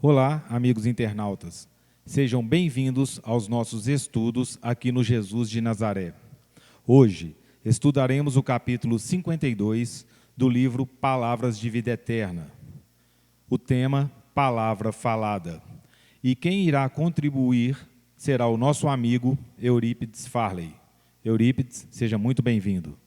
Olá, amigos internautas. Sejam bem-vindos aos nossos estudos aqui no Jesus de Nazaré. Hoje, estudaremos o capítulo 52 do livro Palavras de Vida Eterna. O tema, Palavra Falada. E quem irá contribuir será o nosso amigo Eurípides Farley. Eurípides, seja muito bem-vindo.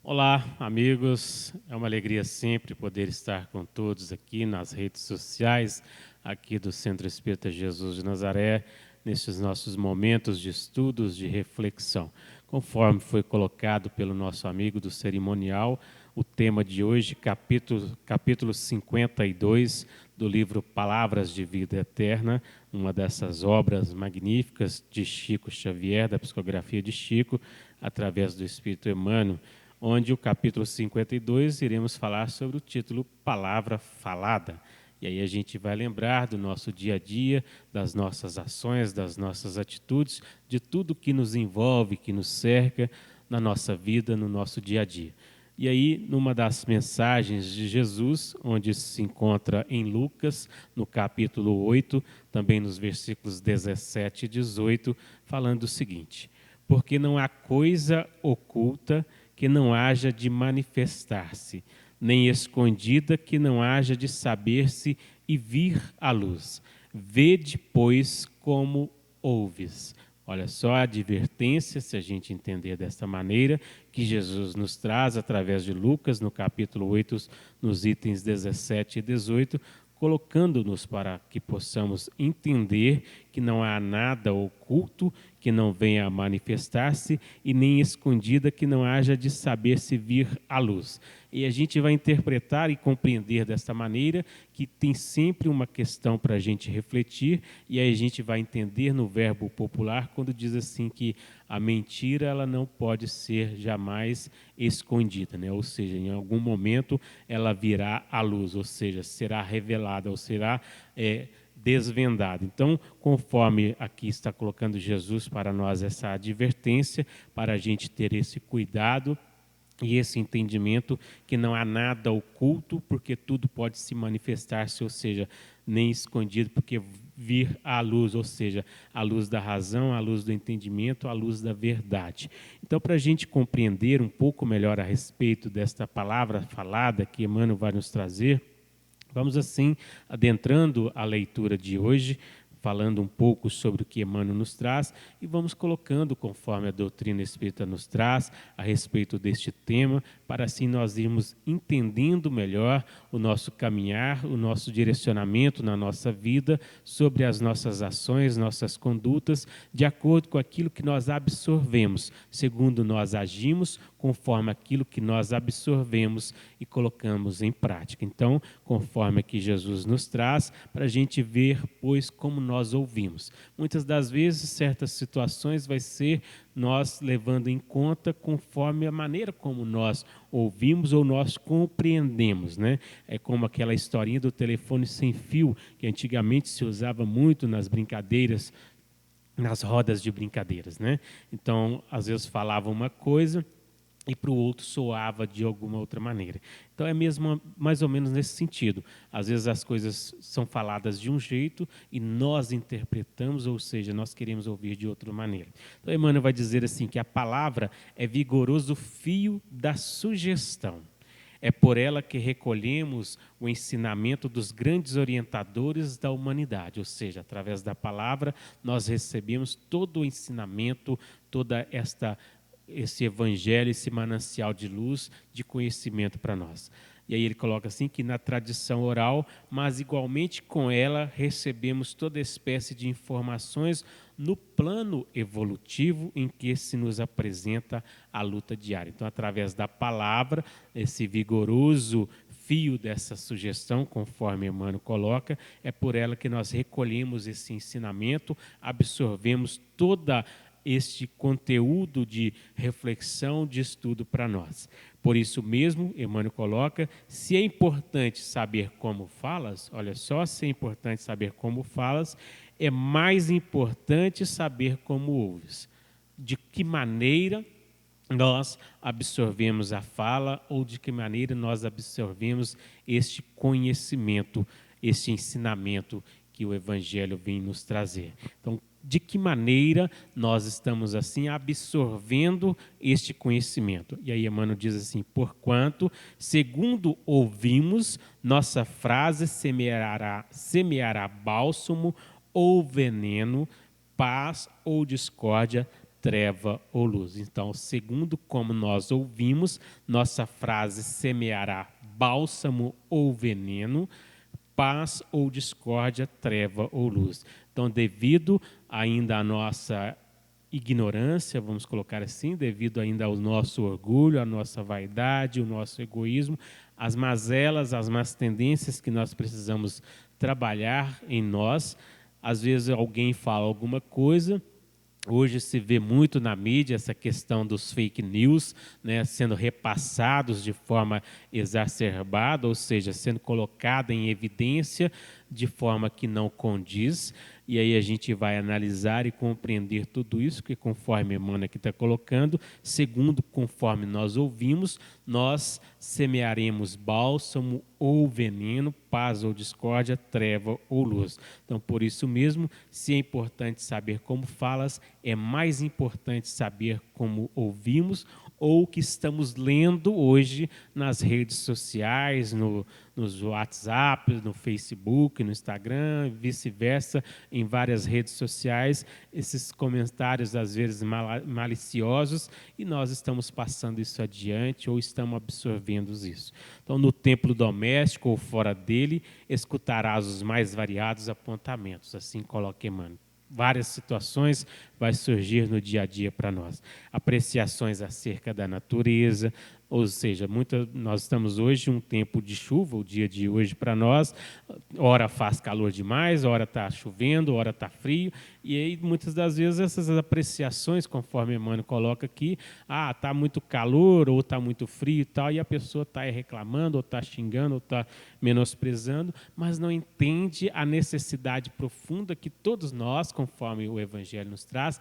Olá, amigos. É uma alegria sempre poder estar com todos aqui nas redes sociais, aqui do Centro Espírita Jesus de Nazaré, nesses nossos momentos de estudos, de reflexão. Conforme foi colocado pelo nosso amigo do cerimonial, o tema de hoje, capítulo 52 do livro Palavras de Vida Eterna, uma dessas obras magníficas de Chico Xavier, da psicografia de Chico, através do Espírito Emmanuel, onde o capítulo 52 iremos falar sobre o título Palavra Falada. E aí a gente vai lembrar do nosso dia a dia, das nossas ações, das nossas atitudes, de tudo que nos envolve, que nos cerca na nossa vida, no nosso dia a dia. E aí, numa das mensagens de Jesus, onde se encontra em Lucas, no capítulo 8, também nos versículos 17 e 18, falando o seguinte: porque não há coisa oculta que não haja de manifestar-se, nem escondida que não haja de saber-se e vir à luz. Vede, pois, como ouves. Olha só a advertência, se a gente entender desta maneira, que Jesus nos traz através de Lucas, no capítulo 8, nos itens 17 e 18, colocando-nos para que possamos entender que não há nada oculto que não venha a manifestar-se e nem escondida que não haja de saber-se vir à luz. E a gente vai interpretar e compreender desta maneira que tem sempre uma questão para a gente refletir, e aí a gente vai entender no verbo popular quando diz assim que a mentira ela não pode ser jamais escondida, né? Ou seja, em algum momento ela virá à luz, ou seja, será revelada ou será desvendada. Então, conforme aqui está colocando Jesus para nós essa advertência, para a gente ter esse cuidado e esse entendimento que não há nada oculto, porque tudo pode se manifestar-se, ou seja, nem escondido, porque vir à luz, ou seja, à luz da razão, à luz do entendimento, à luz da verdade. Então, para a gente compreender um pouco melhor a respeito desta palavra falada que Emmanuel vai nos trazer, vamos assim, adentrando a leitura de hoje, falando um pouco sobre o que Emmanuel nos traz e vamos colocando, conforme a doutrina espírita nos traz, a respeito deste tema, para assim nós irmos entendendo melhor o nosso caminhar, o nosso direcionamento na nossa vida, sobre as nossas ações, nossas condutas, de acordo com aquilo que nós absorvemos, segundo nós agimos, conforme aquilo que nós absorvemos e colocamos em prática. Então, conforme aqui Jesus nos traz, para a gente ver, pois, como nós ouvimos. Muitas das vezes, certas situações vai ser nós levando em conta conforme a maneira como nós ouvimos ou nós compreendemos, né? É como aquela historinha do telefone sem fio, que antigamente se usava muito nas brincadeiras, nas rodas de brincadeiras, né? Então, às vezes falava uma coisa e para o outro soava de alguma outra maneira. Então é mesmo mais ou menos nesse sentido. Às vezes as coisas são faladas de um jeito e nós interpretamos, ou seja, nós queremos ouvir de outra maneira. Então Emmanuel vai dizer assim que a palavra é vigoroso fio da sugestão. É por ela que recolhemos o ensinamento dos grandes orientadores da humanidade, ou seja, através da palavra nós recebemos todo o ensinamento, toda esse evangelho, esse manancial de luz, de conhecimento para nós. E aí ele coloca assim que na tradição oral, mas igualmente com ela recebemos toda espécie de informações no plano evolutivo em que se nos apresenta a luta diária. Então, através da palavra, esse vigoroso fio dessa sugestão, conforme Emmanuel coloca, é por ela que nós recolhemos esse ensinamento, absorvemos toda este conteúdo de reflexão, de estudo para nós. Por isso mesmo, Emmanuel coloca, se é importante saber como falas, olha só, se é importante saber como falas, é mais importante saber como ouves. De que maneira nós absorvemos a fala ou de que maneira nós absorvemos este conhecimento esse ensinamento que o Evangelho vem nos trazer. Então, de que maneira nós estamos assim absorvendo este conhecimento? E aí Emmanuel diz assim: porquanto, segundo ouvimos, nossa frase semeará bálsamo ou veneno, paz ou discórdia, treva ou luz. Então, segundo como nós ouvimos, nossa frase semeará bálsamo ou veneno, paz ou discórdia, treva ou luz. Então, devido ainda à nossa ignorância, vamos colocar assim, devido ainda ao nosso orgulho, à nossa vaidade, o nosso egoísmo, as mazelas, as más tendências que nós precisamos trabalhar em nós. Às vezes alguém fala alguma coisa. Hoje se vê muito na mídia essa questão dos fake news, né, sendo repassados de forma exacerbada, ou seja, sendo colocada em evidência de forma que não condiz. E aí a gente vai analisar e compreender tudo isso, que conforme Emmanuel aqui está colocando, segundo conforme nós ouvimos, nós semearemos bálsamo ou veneno, paz ou discórdia, treva ou luz. Então, por isso mesmo, se é importante saber como falas, é mais importante saber como ouvimos ou o que estamos lendo hoje nas redes sociais, nos WhatsApp, no Facebook, no Instagram, vice-versa, em várias redes sociais, esses comentários às vezes maliciosos, e nós estamos passando isso adiante ou estamos absorvendo isso. Então, no templo doméstico ou fora dele, escutarás os mais variados apontamentos, assim coloca Emmanuel. Várias situações vai surgir no dia a dia para nós. Apreciações acerca da natureza, ou seja, nós estamos hoje em um tempo de chuva, o dia de hoje para nós, ora faz calor demais, ora está chovendo, ora está frio, e aí muitas das vezes essas apreciações, conforme Emmanuel coloca aqui, está muito calor ou está muito frio e tal, e a pessoa está reclamando, ou está xingando, ou está menosprezando, mas não entende a necessidade profunda que todos nós, conforme o Evangelho nos traz,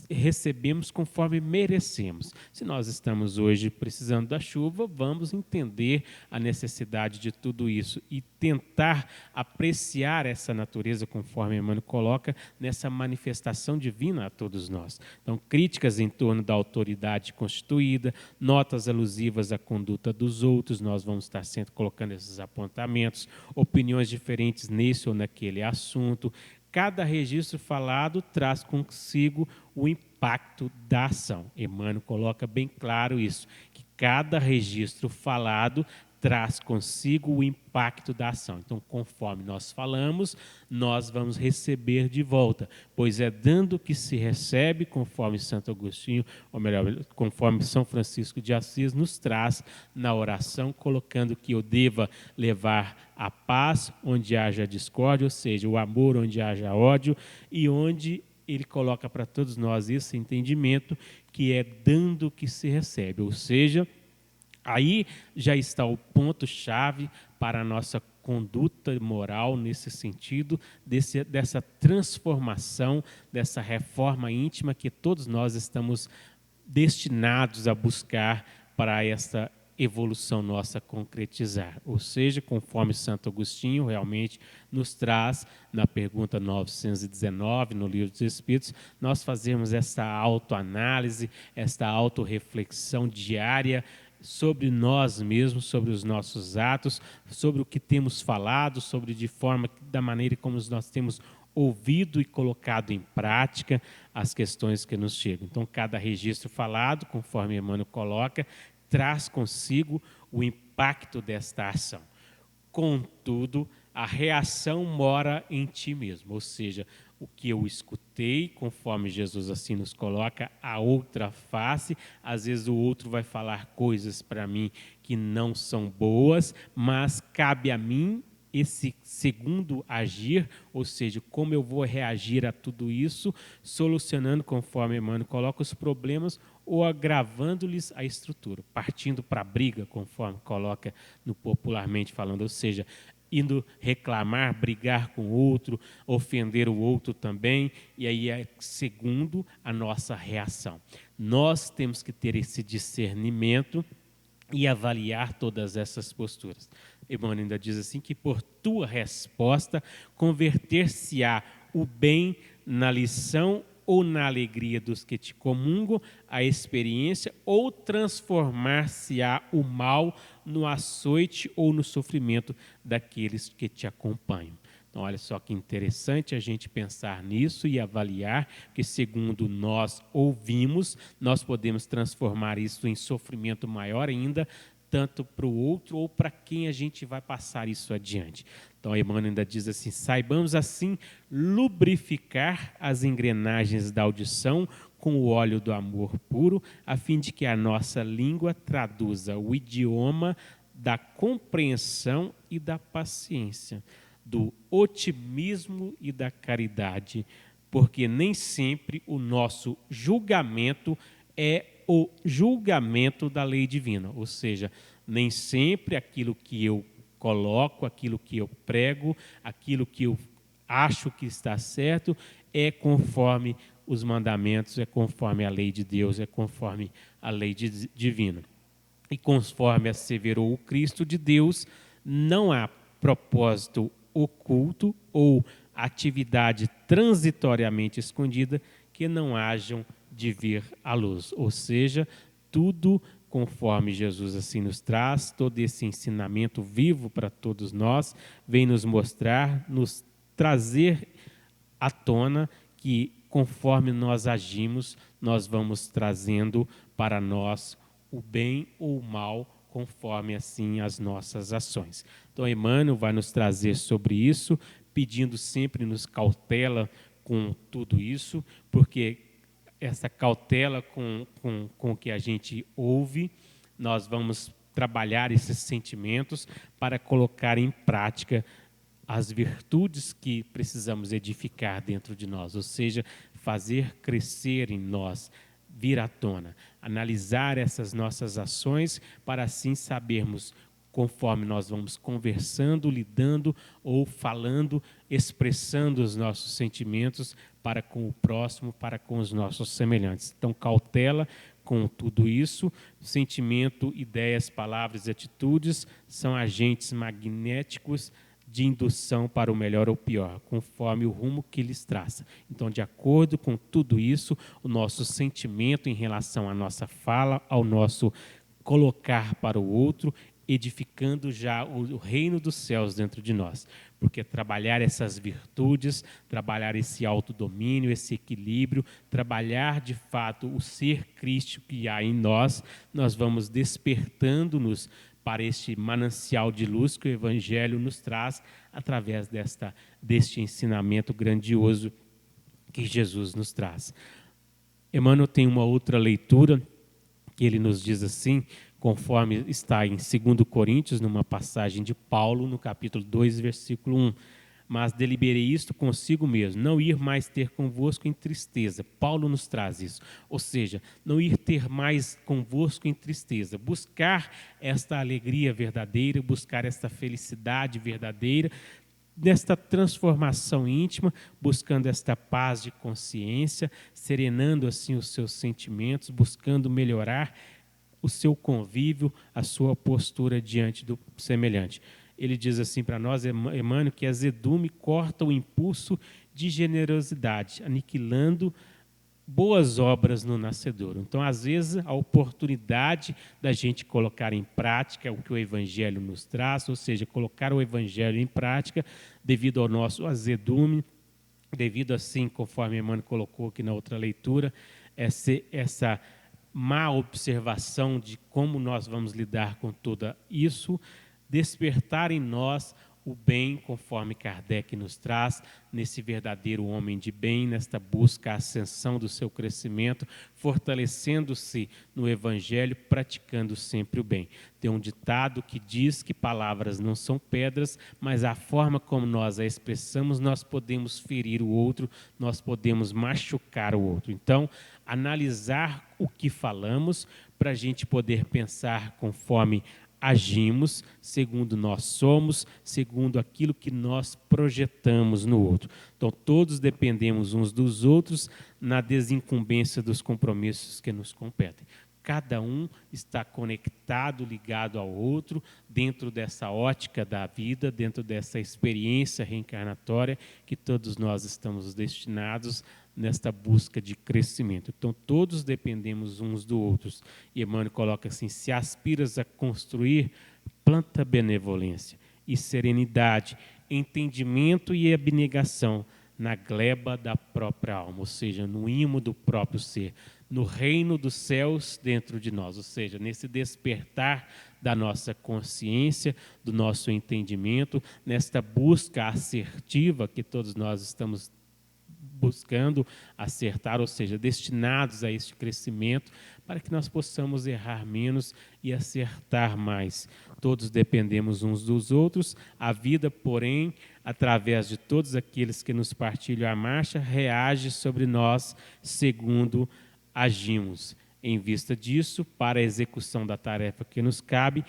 recebemos conforme merecemos. Se nós estamos hoje precisando da chuva, vamos entender a necessidade de tudo isso e tentar apreciar essa natureza, conforme Emmanuel coloca, nessa manifestação divina a todos nós. Então, críticas em torno da autoridade constituída, notas alusivas à conduta dos outros, nós vamos estar sempre colocando esses apontamentos, opiniões diferentes nesse ou naquele assunto. Cada registro falado traz consigo o impacto da ação. Emmanuel coloca bem claro isso, que cada registro falado traz consigo o impacto da ação. Então, conforme nós falamos, nós vamos receber de volta, pois é dando que se recebe, conforme Santo Agostinho, ou melhor, conforme São Francisco de Assis nos traz na oração, colocando que eu deva levar a paz onde haja discórdia, ou seja, o amor onde haja ódio, e onde ele coloca para todos nós esse entendimento que é dando que se recebe, ou seja, aí já está o ponto-chave para a nossa conduta moral nesse sentido, dessa transformação, dessa reforma íntima que todos nós estamos destinados a buscar para essa evolução nossa concretizar. Ou seja, conforme Santo Agostinho realmente nos traz, na pergunta 919, no Livro dos Espíritos, nós fazemos essa autoanálise, essa autorreflexão diária sobre nós mesmos, sobre os nossos atos, sobre o que temos falado, sobre da maneira como nós temos ouvido e colocado em prática as questões que nos chegam. Então, cada registro falado, conforme Emmanuel coloca, traz consigo o impacto desta ação. Contudo, a reação mora em ti mesmo, ou seja, o que eu escutei, conforme Jesus assim nos coloca, a outra face, às vezes o outro vai falar coisas para mim que não são boas, mas cabe a mim esse segundo agir, ou seja, como eu vou reagir a tudo isso, solucionando, conforme Emmanuel coloca, os problemas ou agravando-lhes a estrutura, partindo para a briga, conforme coloca no popularmente falando, ou seja, indo reclamar, brigar com o outro, ofender o outro também, e aí é segundo a nossa reação. Nós temos que ter esse discernimento e avaliar todas essas posturas. Emmanuel ainda diz assim que por tua resposta converter-se-á o bem na lição ou na alegria dos que te comungam a experiência, ou transformar-se-á o mal no açoite ou no sofrimento daqueles que te acompanham. Então, olha só que interessante a gente pensar nisso e avaliar que, segundo nós ouvimos, nós podemos transformar isso em sofrimento maior ainda, tanto para o outro ou para quem a gente vai passar isso adiante. Então, Emmanuel ainda diz assim: saibamos assim lubrificar as engrenagens da audição com o óleo do amor puro, a fim de que a nossa língua traduza o idioma da compreensão e da paciência, do otimismo e da caridade, porque nem sempre o nosso julgamento é o julgamento da lei divina, ou seja, nem sempre aquilo que eu coloco, aquilo que eu prego, aquilo que eu acho que está certo é conforme os mandamentos, é conforme a lei de Deus, é conforme a lei divina. E conforme asseverou o Cristo de Deus, não há propósito oculto ou atividade transitoriamente escondida que não hajam de vir à luz. Ou seja, tudo conforme Jesus assim nos traz, todo esse ensinamento vivo para todos nós, vem nos mostrar, nos trazer à tona que conforme nós agimos, nós vamos trazendo para nós o bem ou o mal, conforme assim as nossas ações. Então, Emmanuel vai nos trazer sobre isso, pedindo sempre nos cautela com tudo isso, porque essa cautela com o que a gente ouve, nós vamos trabalhar esses sentimentos para colocar em prática as virtudes que precisamos edificar dentro de nós, ou seja, fazer crescer em nós, vir à tona, analisar essas nossas ações para assim sabermos, conforme nós vamos conversando, lidando ou falando, expressando os nossos sentimentos para com o próximo, para com os nossos semelhantes. Então, cautela com tudo isso. Sentimento, ideias, palavras e atitudes são agentes magnéticos de indução para o melhor ou pior, conforme o rumo que lhes traça. Então, de acordo com tudo isso, o nosso sentimento em relação à nossa fala, ao nosso colocar para o outro, edificando já o reino dos céus dentro de nós. Porque trabalhar essas virtudes, trabalhar esse autodomínio, esse equilíbrio, trabalhar de fato o ser Cristo que há em nós, nós vamos despertando-nos para este manancial de luz que o Evangelho nos traz através deste ensinamento grandioso que Jesus nos traz. Emmanuel tem uma outra leitura que ele nos diz assim, conforme está em 2 Coríntios, numa passagem de Paulo, no capítulo 2, versículo 1. Mas deliberei isto consigo mesmo, não ir mais ter convosco em tristeza. Paulo nos traz isso. Ou seja, não ir ter mais convosco em tristeza. Buscar esta alegria verdadeira, buscar esta felicidade verdadeira, nesta transformação íntima, buscando esta paz de consciência, serenando assim os seus sentimentos, buscando melhorar o seu convívio, a sua postura diante do semelhante. Ele diz assim para nós, Emmanuel, que azedume corta o impulso de generosidade, aniquilando boas obras no nascedouro. Então, às vezes, a oportunidade da gente colocar em prática o que o Evangelho nos traz, ou seja, colocar o Evangelho em prática, devido ao nosso azedume, devido assim, conforme Emmanuel colocou aqui na outra leitura, essa má observação de como nós vamos lidar com tudo isso, despertar em nós o bem, conforme Kardec nos traz, nesse verdadeiro homem de bem, nesta busca, a ascensão do seu crescimento, fortalecendo-se no Evangelho, praticando sempre o bem. Tem um ditado que diz que palavras não são pedras, mas a forma como nós a expressamos, nós podemos ferir o outro, nós podemos machucar o outro. Então, analisar o que falamos, para a gente poder pensar conforme agimos, segundo nós somos, segundo aquilo que nós projetamos no outro. Então, todos dependemos uns dos outros na desincumbência dos compromissos que nos competem. cada um está conectado, ligado ao outro, dentro dessa ótica da vida, dentro dessa experiência reencarnatória que todos nós estamos destinados nesta busca de crescimento. Então, todos dependemos uns dos outros. E Emmanuel coloca assim: se aspiras a construir, planta benevolência e serenidade, entendimento e abnegação na gleba da própria alma, ou seja, no imo do próprio ser, no reino dos céus dentro de nós, ou seja, nesse despertar da nossa consciência, do nosso entendimento, nesta busca assertiva que todos nós estamos buscando acertar, ou seja, destinados a este crescimento, para que nós possamos errar menos e acertar mais. Todos dependemos uns dos outros, a vida, porém, através de todos aqueles que nos partilham a marcha, reage sobre nós segundo agimos. Em vista disso, para a execução da tarefa que nos cabe,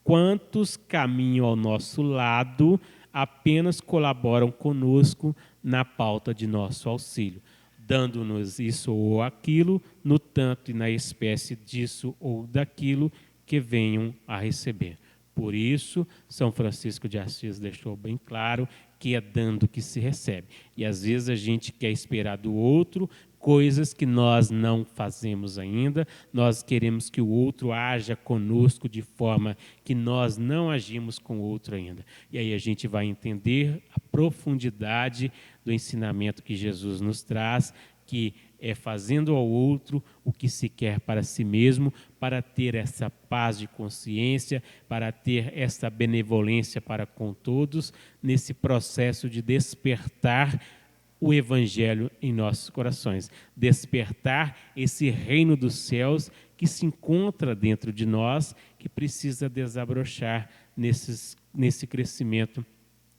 quantos caminham ao nosso lado apenas colaboram conosco na pauta de nosso auxílio, dando-nos isso ou aquilo, no tanto e na espécie disso ou daquilo que venham a receber. Por isso, São Francisco de Assis deixou bem claro que é dando que se recebe. E às vezes a gente quer esperar do outro coisas que nós não fazemos ainda, nós queremos que o outro haja conosco de forma que nós não agimos com o outro ainda. E aí a gente vai entender a profundidade do ensinamento que Jesus nos traz, que é fazendo ao outro o que se quer para si mesmo, para ter essa paz de consciência, para ter essa benevolência para com todos, nesse processo de despertar o Evangelho em nossos corações, despertar esse reino dos céus que se encontra dentro de nós, que precisa desabrochar nesse crescimento,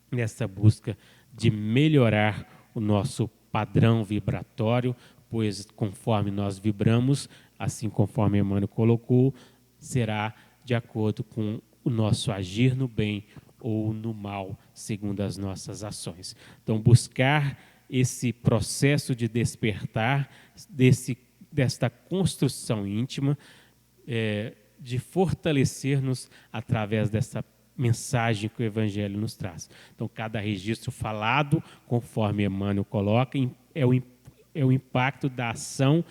nessa busca de melhorar o nosso padrão vibratório, pois conforme nós vibramos, assim conforme Emmanuel colocou, será de acordo com o nosso agir no bem ou no mal, segundo as nossas ações. Então, buscar esse processo de despertar, desta construção íntima, de fortalecer-nos através dessa mensagem que o Evangelho nos traz. Então, cada registro falado, conforme Emmanuel coloca, é o impacto da ação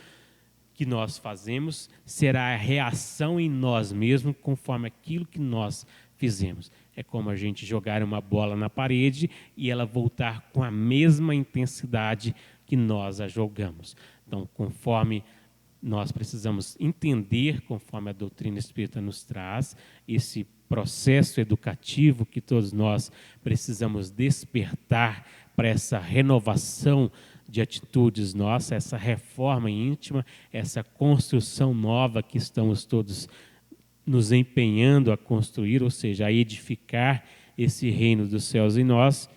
que nós fazemos, será a reação em nós mesmos conforme aquilo que nós fizemos. É como a gente jogar uma bola na parede e ela voltar com a mesma intensidade que nós a jogamos. Então, conforme nós precisamos entender, conforme a doutrina espírita nos traz, esse processo educativo que todos nós precisamos despertar para essa renovação de atitudes nossas, essa reforma íntima, essa construção nova que estamos todos nos empenhando a construir, ou seja, a edificar esse reino dos céus em nós,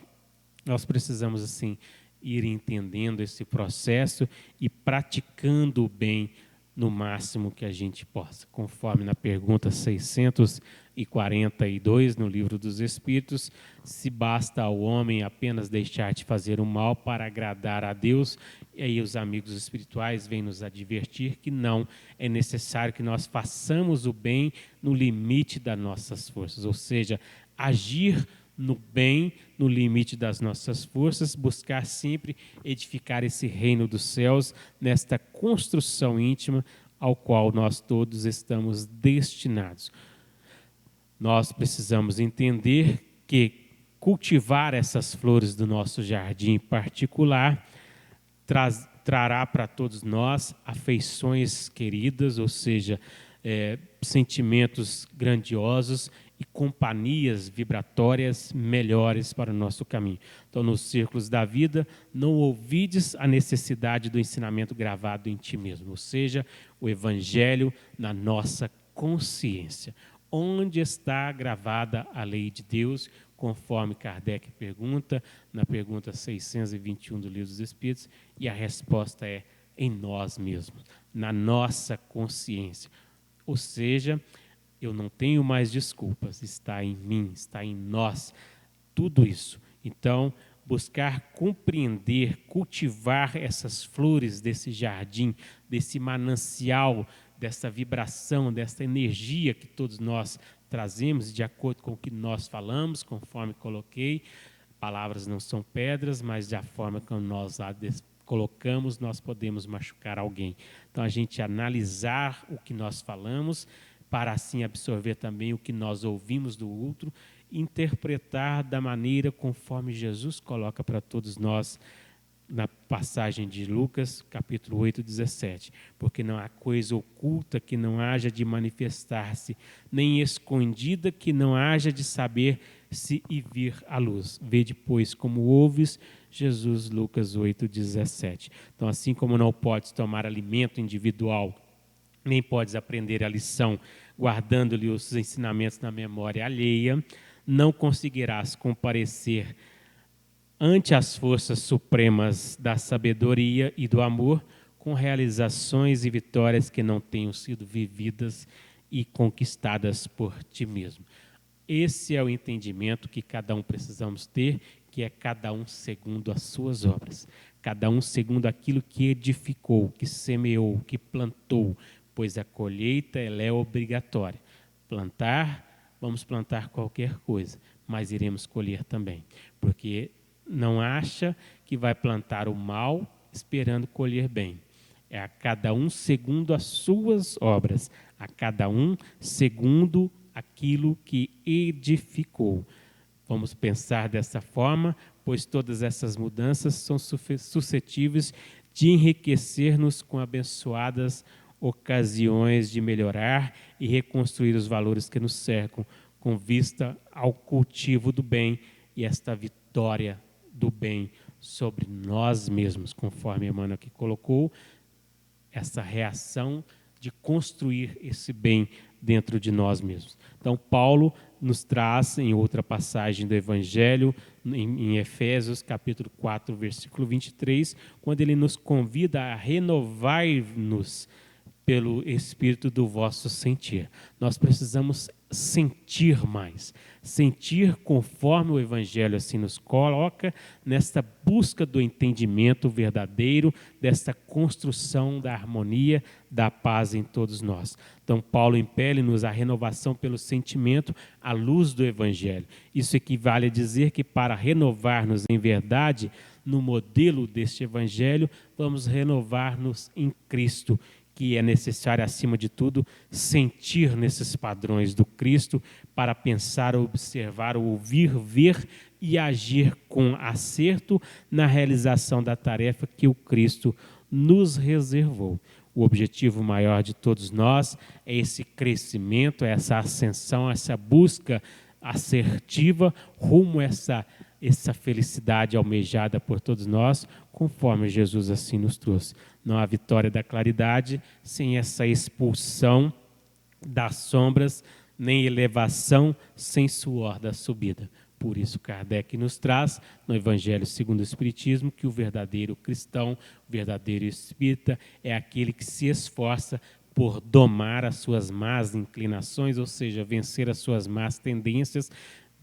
nós precisamos, assim, ir entendendo esse processo e praticando o bem no máximo que a gente possa. Conforme na pergunta 642, no Livro dos Espíritos, se basta ao homem apenas deixar de fazer o mal para agradar a Deus, e aí os amigos espirituais vêm nos advertir que não, é necessário que nós façamos o bem no limite das nossas forças, ou seja, agir no bem, no limite das nossas forças, buscar sempre edificar esse reino dos céus, nesta construção íntima ao qual nós todos estamos destinados. Nós precisamos entender que cultivar essas flores do nosso jardim particular trará para todos nós afeições queridas, ou seja, sentimentos grandiosos e companhias vibratórias melhores para o nosso caminho. Então, nos círculos da vida, não ouvides a necessidade do ensinamento gravado em ti mesmo, ou seja, o Evangelho na nossa consciência. Onde está gravada a lei de Deus, conforme Kardec pergunta, na pergunta 621 do Livro dos Espíritos, e a resposta é em nós mesmos, na nossa consciência. Ou seja, eu não tenho mais desculpas, está em mim, está em nós, tudo isso. Então, buscar compreender, cultivar essas flores desse jardim, desse manancial dessa vibração, dessa energia que todos nós trazemos, de acordo com o que nós falamos, conforme coloquei. Palavras não são pedras, mas da forma como nós a colocamos, nós podemos machucar alguém. Então, a gente analisar o que nós falamos, para assim absorver também o que nós ouvimos do outro, interpretar da maneira conforme Jesus coloca para todos nós, na passagem de Lucas, capítulo 8, 17. Porque não há coisa oculta que não haja de manifestar-se, nem escondida que não haja de saber-se e vir à luz. Vede, pois, como ouves, Jesus, Lucas 8, 17. Então, assim como não podes tomar alimento individual, nem podes aprender a lição guardando-lhe os ensinamentos na memória alheia, não conseguirás comparecer ante as forças supremas da sabedoria e do amor, com realizações e vitórias que não tenham sido vividas e conquistadas por ti mesmo. Esse é o entendimento que cada um precisamos ter, que é cada um segundo as suas obras, cada um segundo aquilo que edificou, que semeou, que plantou, pois a colheita ela é obrigatória. Vamos plantar qualquer coisa, mas iremos colher também, porque não acha que vai plantar o mal esperando colher bem. É a cada um segundo as suas obras, a cada um segundo aquilo que edificou. Vamos pensar dessa forma, pois todas essas mudanças são suscetíveis de enriquecer-nos com abençoadas ocasiões de melhorar e reconstruir os valores que nos cercam, com vista ao cultivo do bem e esta vitória do bem sobre nós mesmos, conforme Emmanuel aqui colocou, essa reação de construir esse bem dentro de nós mesmos. Então, Paulo nos traz, em outra passagem do Evangelho, em Efésios, capítulo 4, versículo 23, quando ele nos convida a renovar-nos pelo Espírito do vosso sentir. Nós precisamos sentir mais, sentir conforme o Evangelho assim nos coloca, nesta busca do entendimento verdadeiro, desta construção da harmonia, da paz em todos nós. Então, Paulo impele-nos à renovação pelo sentimento à luz do Evangelho. Isso equivale a dizer que para renovar-nos em verdade, no modelo deste Evangelho, vamos renovar-nos em Cristo, que é necessário, acima de tudo, sentir nesses padrões do Cristo para pensar, observar, ouvir, ver e agir com acerto na realização da tarefa que o Cristo nos reservou. O objetivo maior de todos nós é esse crescimento, essa ascensão, essa busca assertiva rumo a essa felicidade almejada por todos nós, conforme Jesus assim nos trouxe. Não há vitória da claridade sem essa expulsão das sombras, nem elevação sem suor da subida. Por isso, Kardec nos traz, no Evangelho segundo o Espiritismo, que o verdadeiro cristão, o verdadeiro espírita, é aquele que se esforça por domar as suas más inclinações, ou seja, vencer as suas más tendências,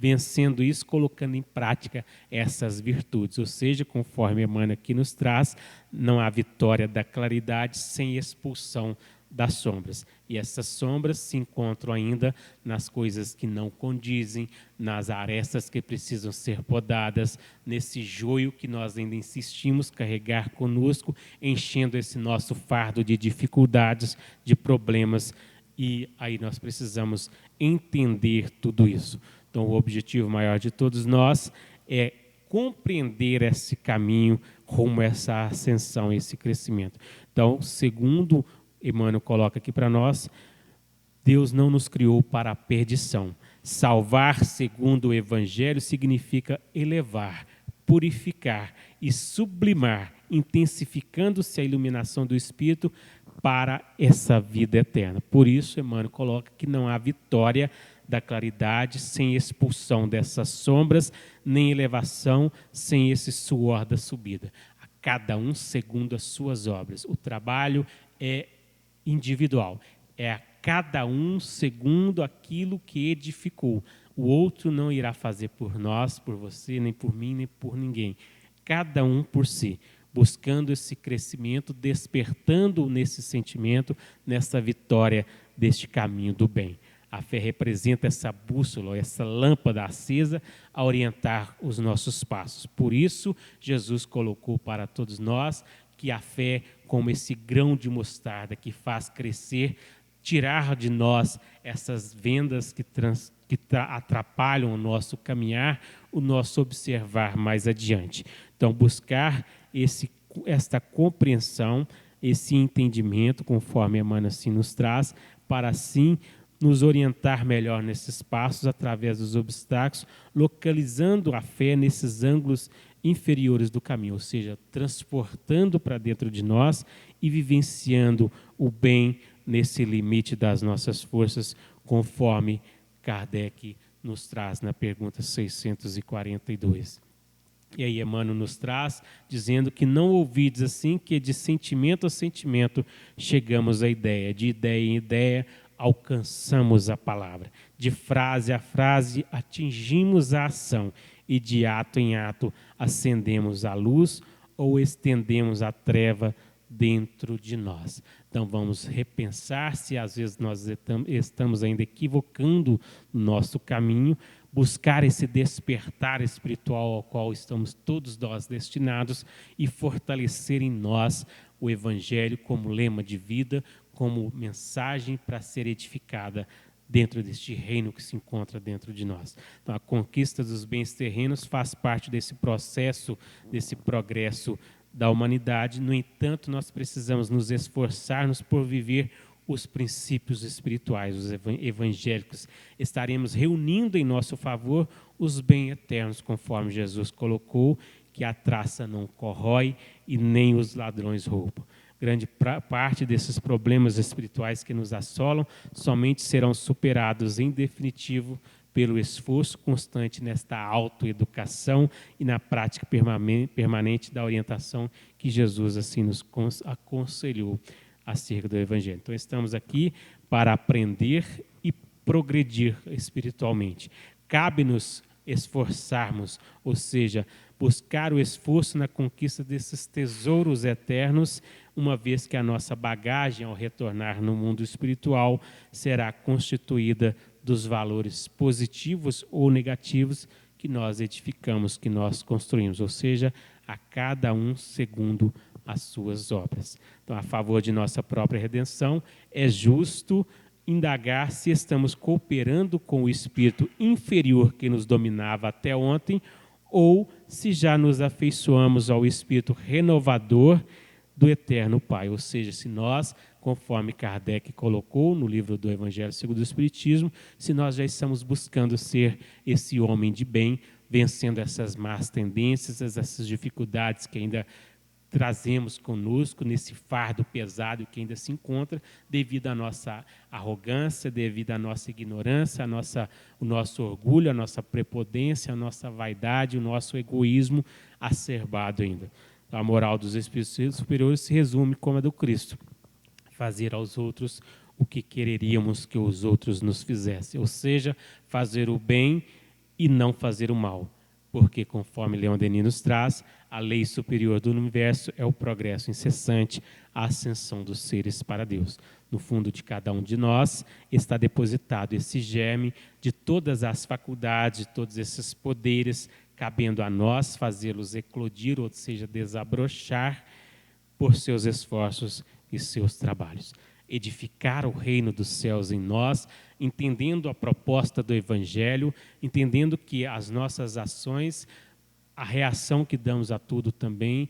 vencendo isso, colocando em prática essas virtudes. Ou seja, conforme Emmanuel aqui nos traz, não há vitória da claridade sem expulsão das sombras. E essas sombras se encontram ainda nas coisas que não condizem, nas arestas que precisam ser podadas, nesse joio que nós ainda insistimos carregar conosco, enchendo esse nosso fardo de dificuldades, de problemas, e aí nós precisamos entender tudo isso. Então, o objetivo maior de todos nós é compreender esse caminho rumo a essa ascensão, esse crescimento. Então, segundo Emmanuel coloca aqui para nós, Deus não nos criou para a perdição. Salvar, segundo o Evangelho, significa elevar, purificar e sublimar, intensificando-se a iluminação do Espírito para essa vida eterna. Por isso, Emmanuel coloca que não há vitória da claridade sem expulsão dessas sombras, nem elevação sem esse suor da subida. A cada um segundo as suas obras. O trabalho é individual, é a cada um segundo aquilo que edificou. O outro não irá fazer por nós, por você, nem por mim, nem por ninguém. Cada um por si. buscando esse crescimento, despertando nesse sentimento, nessa vitória deste caminho do bem. A fé representa essa bússola, essa lâmpada acesa a orientar os nossos passos. Por isso, Jesus colocou para todos nós que a fé, como esse grão de mostarda que faz crescer, tirar de nós essas vendas que atrapalham o nosso caminhar, o nosso observar mais adiante. Então, buscar esta compreensão, esse entendimento, conforme Emmanuel assim nos traz, para assim nos orientar melhor nesses passos através dos obstáculos, localizando a fé nesses ângulos inferiores do caminho, ou seja, transportando para dentro de nós e vivenciando o bem nesse limite das nossas forças, conforme Kardec nos traz na pergunta 642. E aí Emmanuel nos traz, dizendo que não ouvides assim, que de sentimento a sentimento chegamos à ideia, de ideia em ideia alcançamos a palavra, de frase a frase atingimos a ação e de ato em ato acendemos a luz ou estendemos a treva dentro de nós. Então vamos repensar se às vezes nós estamos ainda equivocando o nosso caminho, buscar esse despertar espiritual ao qual estamos todos nós destinados e fortalecer em nós o Evangelho como lema de vida, como mensagem para ser edificada dentro deste reino que se encontra dentro de nós. Então, a conquista dos bens terrenos faz parte desse processo, desse progresso da humanidade. No entanto, nós precisamos nos esforçarmos por viver os princípios espirituais, os evangélicos. Estaremos reunindo em nosso favor os bens eternos, conforme Jesus colocou, que a traça não corrói e nem os ladrões roubam. Grande parte desses problemas espirituais que nos assolam somente serão superados em definitivo pelo esforço constante nesta autoeducação e na prática permanente da orientação que Jesus assim nos aconselhou acerca do Evangelho. Então estamos aqui para aprender e progredir espiritualmente. Cabe-nos esforçarmos, ou seja, buscar o esforço na conquista desses tesouros eternos, uma vez que a nossa bagagem, ao retornar no mundo espiritual, será constituída dos valores positivos ou negativos que nós edificamos, que nós construímos, ou seja, a cada um segundo as suas obras. Então, a favor de nossa própria redenção, é justo indagar se estamos cooperando com o espírito inferior que nos dominava até ontem, ou se já nos afeiçoamos ao espírito renovador do Eterno Pai. Ou seja, se nós, conforme Kardec colocou no livro do Evangelho segundo o Espiritismo, se nós já estamos buscando ser esse homem de bem, vencendo essas más tendências, essas dificuldades que ainda trazemos conosco nesse fardo pesado que ainda se encontra devido à nossa arrogância, devido à nossa ignorância, o nosso orgulho, a nossa prepotência, a nossa vaidade, o nosso egoísmo acerbado ainda. A moral dos espíritos superiores se resume como a do Cristo: fazer aos outros o que quereríamos que os outros nos fizessem, ou seja, fazer o bem e não fazer o mal. Porque, conforme Leon Denis nos traz, a lei superior do universo é o progresso incessante, a ascensão dos seres para Deus. No fundo de cada um de nós está depositado esse germe de todas as faculdades, de todos esses poderes, cabendo a nós fazê-los eclodir, ou seja, desabrochar por seus esforços e seus trabalhos. Edificar o reino dos céus em nós, entendendo a proposta do Evangelho, entendendo que as nossas ações, a reação que damos a tudo também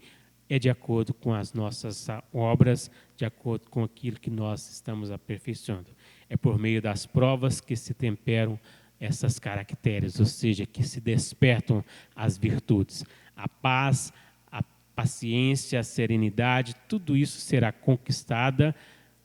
é de acordo com as nossas obras, de acordo com aquilo que nós estamos aperfeiçoando. É por meio das provas que se temperam essas caracteres, ou seja, que se despertam as virtudes. A paz, a paciência, a serenidade, tudo isso será conquistada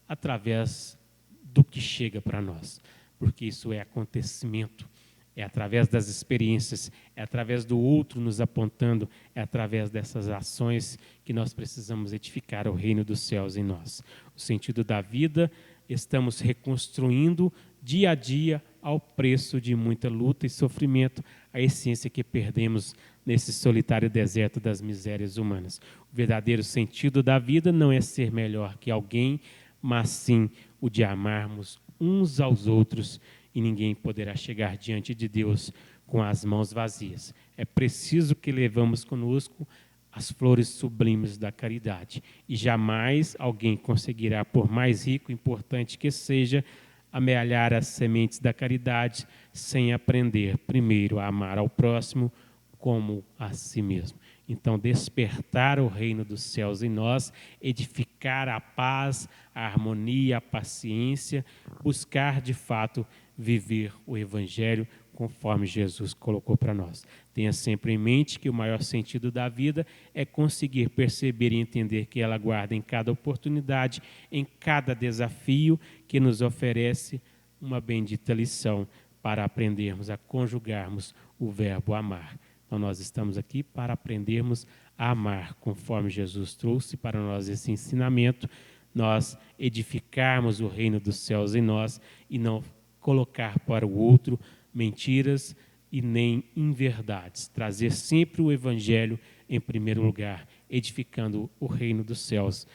através do que chega para nós, porque isso é acontecimento, é através das experiências, é através do outro nos apontando, é através dessas ações que nós precisamos edificar o reino dos céus em nós. O sentido da vida estamos reconstruindo dia a dia ao preço de muita luta e sofrimento, a essência que perdemos nesse solitário deserto das misérias humanas. O verdadeiro sentido da vida não é ser melhor que alguém, mas sim o de amarmos uns aos outros, e ninguém poderá chegar diante de Deus com as mãos vazias. É preciso que levamos conosco as flores sublimes da caridade, e jamais alguém conseguirá, por mais rico e importante que seja, amealhar as sementes da caridade sem aprender primeiro a amar ao próximo como a si mesmo. Então, despertar o reino dos céus em nós, edificar a paz, a harmonia, a paciência, buscar de fato viver o Evangelho conforme Jesus colocou para nós. Tenha sempre em mente que o maior sentido da vida é conseguir perceber e entender que ela guarda em cada oportunidade, em cada desafio que nos oferece uma bendita lição para aprendermos a conjugarmos o verbo amar. Então, nós estamos aqui para aprendermos a amar, conforme Jesus trouxe para nós esse ensinamento, nós edificarmos o reino dos céus em nós e não colocar para o outro mentiras e nem inverdades. Trazer sempre o Evangelho em primeiro lugar, edificando o reino dos céus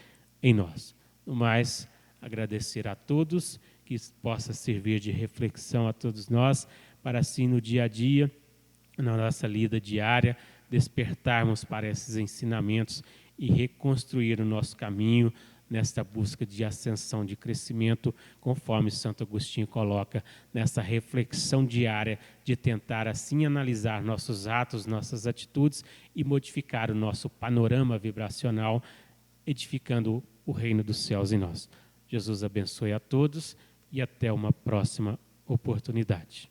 em nós. No mais, agradecer a todos, que possa servir de reflexão a todos nós, para assim no dia a dia, na nossa lida diária, despertarmos para esses ensinamentos e reconstruir o nosso caminho nesta busca de ascensão, de crescimento, conforme Santo Agostinho coloca, nessa reflexão diária de tentar assim analisar nossos atos, nossas atitudes e modificar o nosso panorama vibracional, edificando o reino dos céus em nós. Jesus abençoe a todos e até uma próxima oportunidade.